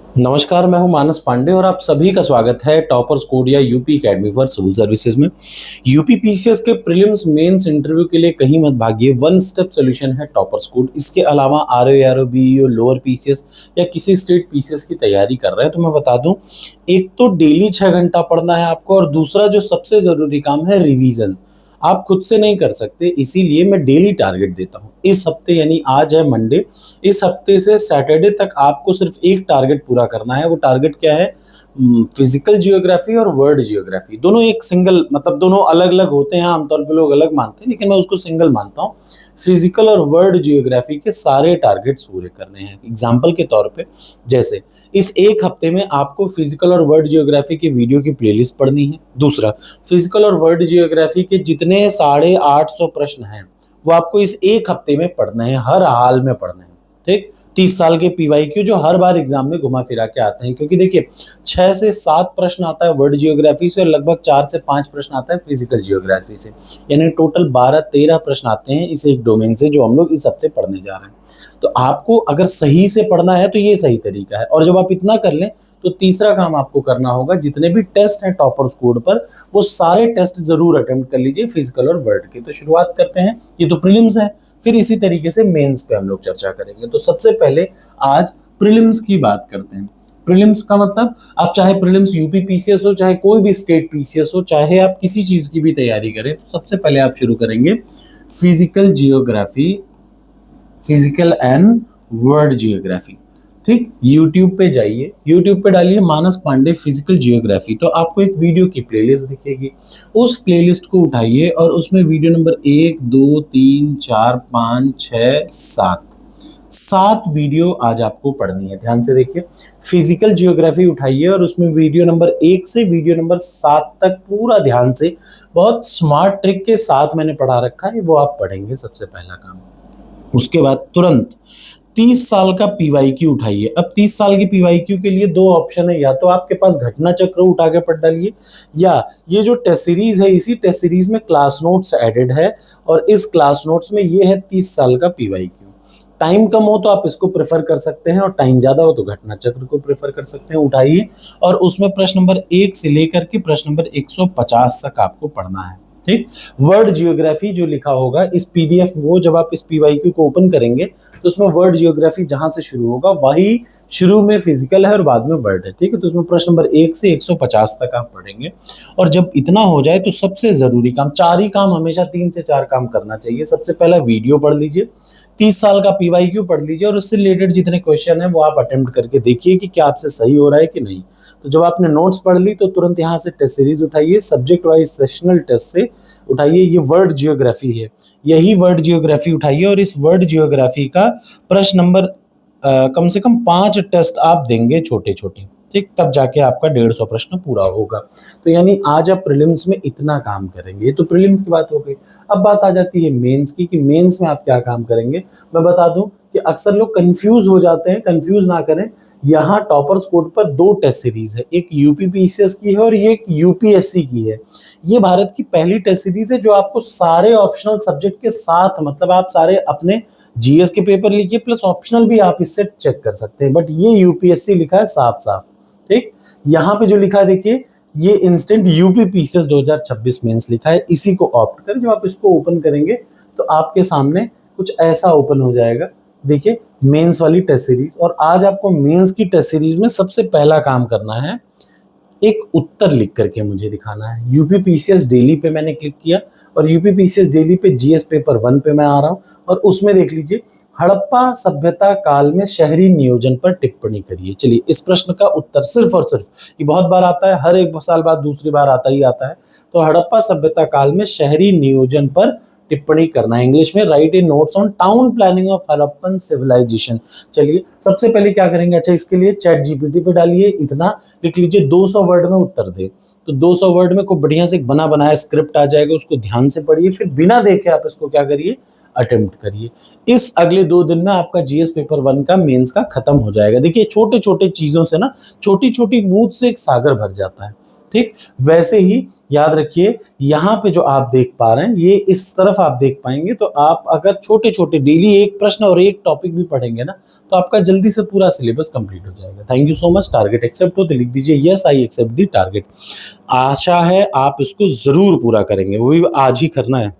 नमस्कार, मैं हूं मानस पांडे और आप सभी का स्वागत है टॉपर्स कोड या UP academy for civil services में। यूपी पीसीएस के प्रीलिम्स मेंस इंटरव्यू के लिए कहीं मत भागिए, वन स्टेप सॉल्यूशन है टॉपर्स कोड। इसके अलावा RO RO BEO lower PCS या किसी स्टेट पीसीएस की तैयारी कर रहे हैं तो मैं बता दूं, एक तो डेली 6 घंटा पढ़ना है आपको और दूसरा जो सबसे जरूरी काम है रिवीजन। आप खुद से नहीं कर सकते, इसीलिए मैं डेली टारगेट देता हूं। इस हफ्ते यानी आज है मंडे, इस हफ्ते से सैटरडे तक आपको सिर्फ एक टारगेट पूरा करना है। वो टारगेट क्या है? फिजिकल जियोग्राफी और वर्ल्ड जियोग्राफी दोनों एक सिंगल, मतलब दोनों अलग अलग होते हैं, आमतौर पे लोग अलग मानते हैं लेकिन मैं उसको सिंगल मानता हूँ। फिजिकल और वर्ल्ड जियोग्राफी के सारे टारगेट्स पूरे करने हैं। एग्जाम्पल के तौर पे, जैसे इस एक हफ्ते में आपको फिजिकल और वर्ल्ड जियोग्राफी की वीडियो की प्लेलिस्ट पढ़नी है। दूसरा, फिजिकल और वर्ल्ड जियोग्राफी के जितने 850 प्रश्न हैं वो आपको इस एक हफ्ते में पढ़ने हैं, हर हाल में पढ़ने हैं। ठीक, 30 साल के पीवाईक्यू जो हर बार एग्जाम में घुमा फिरा के आते हैं, क्योंकि देखिए 6 से 7 प्रश्न आता है वर्ल्ड जियोग्राफी से और लगभग 4 से 5 प्रश्न आता है फिजिकल जियोग्राफी से, यानी टोटल 12-13 प्रश्न आते हैं इस एक डोमेन से जो हम लोग इस हफ्ते पढ़ने जा रहे हैं। तो आपको अगर सही से पढ़ना है तो ये सही तरीका है। और जब आप इतना कर लें तो तीसरा काम आपको करना होगा, जितने भी टेस्ट हैं टॉपर्स कोड पर वो सारे टेस्ट जरूर अटेम्प्ट कर लीजिए फिजिकल और वर्ल्ड के। तो शुरुआत करते हैं, ये तो प्रीलिम्स है, फिर इसी तरीके से मेंस पे हम लोग चर्चा करेंगे। तो सबसे पहले आज प्रीलिम्स की बात करते हैं। प्रीलिम्स का मतलब, आप चाहे प्रीलिम्स यूपी पीसीएस हो, चाहे कोई भी स्टेट पीसीएस हो, चाहे आप किसी चीज की भी तैयारी करें, तो सबसे पहले आप शुरू करेंगे physical geography, physical and world geography. ठीक, यूट्यूब पे जाइए, यूट्यूब पे डालिए मानस पांडे फिजिकल जियोग्राफी, तो आपको एक वीडियो की प्लेलिस्ट दिखेगी। उस प्लेलिस्ट को उठाइए और उसमें वीडियो नंबर 1, 2, 3, 4, 5, 6, 7 7 वीडियो आज आपको पढ़नी है। ध्यान से देखिए, फिजिकल जियोग्राफी उठाइए और उसमें वीडियो नंबर 1 से वीडियो नंबर 7 तक पूरा ध्यान से, बहुत स्मार्ट ट्रिक के साथ मैंने पढ़ा रखा है, वो आप पढ़ेंगे सबसे पहला काम। उसके बाद तुरंत 30 साल का पीवाईक्यू उठाइए। अब 30 साल की पीवाईक्यू के लिए दो ऑप्शन है, या तो आपके पास घटना चक्र उठा के पढ़ डालिए, या ये जो टेस्ट सीरीज है इसी टेस्ट सीरीज में क्लास नोट्स एडेड है और इस क्लास नोट्स में ये है 30 साल का पीवाईक्यू। टाइम कम हो तो आप इसको प्रेफर कर सकते हैं और टाइम ज्यादा हो तो घटना चक्र को प्रेफर कर सकते हैं। उठाइए और उसमें प्रश्न नंबर 1 से लेकर के प्रश्न नंबर 150 तक आपको पढ़ना है। ठीक, वर्ल्ड जियोग्राफी जो लिखा होगा इस पीडीएफ वो जब आप इस पीवाईक्यू को ओपन करेंगे तो उसमें वर्ल्ड जियोग्राफी जहां से शुरू होगा वही शुरू में फिजिकल है और बाद में वर्ल्ड है। ठीक है, तो उसमें प्रश्न नंबर 1 से 150 तक आप पढ़ेंगे। और जब इतना हो जाए तो सबसे जरूरी काम, 4 ही काम, हमेशा 3 से 4 काम करना चाहिए। सबसे पहला वीडियो पढ़ लीजिए, 30 साल का पीवाईक्यू पढ़ लीजिए और उससे रिलेटेड जितने क्वेश्चन है वो आप अटेम्प्ट करके देखिए कि क्या आपसे सही हो रहा है कि नहीं। तो जब आपने नोट्स पढ़ ली तो तुरंत यहाँ से टेस्ट सीरीज उठाइए, सब्जेक्ट वाइज सेशनल टेस्ट से उठाइए। ये वर्ल्ड जियोग्राफी है, यही वर्ल्ड जियोग्राफी उठाइए और इस वर्ल्ड जियोग्राफी का प्रश्न नंबर कम से कम 5 टेस्ट आप देंगे छोटे छोटे। ठीक, तब जाके आपका 150 प्रश्न पूरा होगा। तो यानी आज आप प्रीलिम्स में इतना काम करेंगे। ये तो प्रीलिम्स की बात हो गई। अब बात आ जाती है मेंस की, कि मेंस में आप क्या काम करेंगे। मैं बता दूं कि अक्सर लोग कंफ्यूज हो जाते हैं, कंफ्यूज ना करें। यहाँ टॉपर्स कोड पर 2 टेस्ट सीरीज है, एक यूपी पीसीएस की है और ये एक यूपीएससी की है। ये भारत की पहली टेस्ट सीरीज है जो आपको सारे ऑप्शनल सब्जेक्ट के साथ, मतलब आप सारे अपने जीएस के पेपर लिखिए प्लस ऑप्शनल भी आप इससे चेक कर सकते हैं, बट ये यूपीएससी लिखा है साफ साफ। ठीक, यहाँ पे जो लिखा है देखिए, ये इंस्टेंट यूपी पीसीएस 2026 मेंस लिखा है, इसी को ऑप्ट करें। जब आप इसको ओपन करेंगे तो आपके सामने कुछ ऐसा ओपन हो जाएगा। देखिए, मेंस वाली टेस्ट सीरीज, और आज आपको मेंस की टेस्ट सीरीज में सबसे पहला काम करना है, एक उत्तर लिख करके मुझे दिखाना है। यूपी पीसीएस डेली पे मैंने क्लिक किया और यूपी पीसीएस डेली पे जीएस पेपर 1 पे मैं आ रहा हूं और उसमें देख लीजिए, हड़प्पा सभ्यता काल में शहरी नियोजन पर टिप्पणी करिए। चलिए, इस प्रश्न का उत्तर सिर्फ और सिर्फ, ये बहुत बार आता है, हर एक साल बाद दूसरी बार आता ही आता है। तो हड़प्पा सभ्यता काल में शहरी नियोजन पर टिप्पणी करना है। इंग्लिश में write in notes on town planning of Harappan civilisation. चलिए, सबसे पहले क्या करेंगे, अच्छा इसके लिए चैट जीपीटी पे डालिए, इतना लिख लीजिए 200 वर्ड में उत्तर दे। तो 200 वर्ड में खूब बढ़िया से एक बना बनाया स्क्रिप्ट आ जाएगा, उसको ध्यान से पढ़िए, फिर बिना देखे आप इसको क्या करिए, अटेम्प्ट करिए। इस अगले 2 दिन में आपका जीएस पेपर 1 का मेंस का खत्म हो जाएगा। देखिए, छोटे छोटे चीजों से ना, छोटी छोटी बूंद से एक सागर भर जाता है। ठीक, वैसे ही याद रखिए यहाँ पे जो आप देख पा रहे हैं ये इस तरफ आप देख पाएंगे, तो आप अगर छोटे छोटे डेली एक प्रश्न और एक टॉपिक भी पढ़ेंगे ना तो आपका जल्दी से पूरा सिलेबस कंप्लीट हो जाएगा। Thank you so much. Target accept हो तो लिख दीजिए yes I accept the target. आशा है आप इसको जरूर पूरा करेंगे, वो भी आज ही करना है।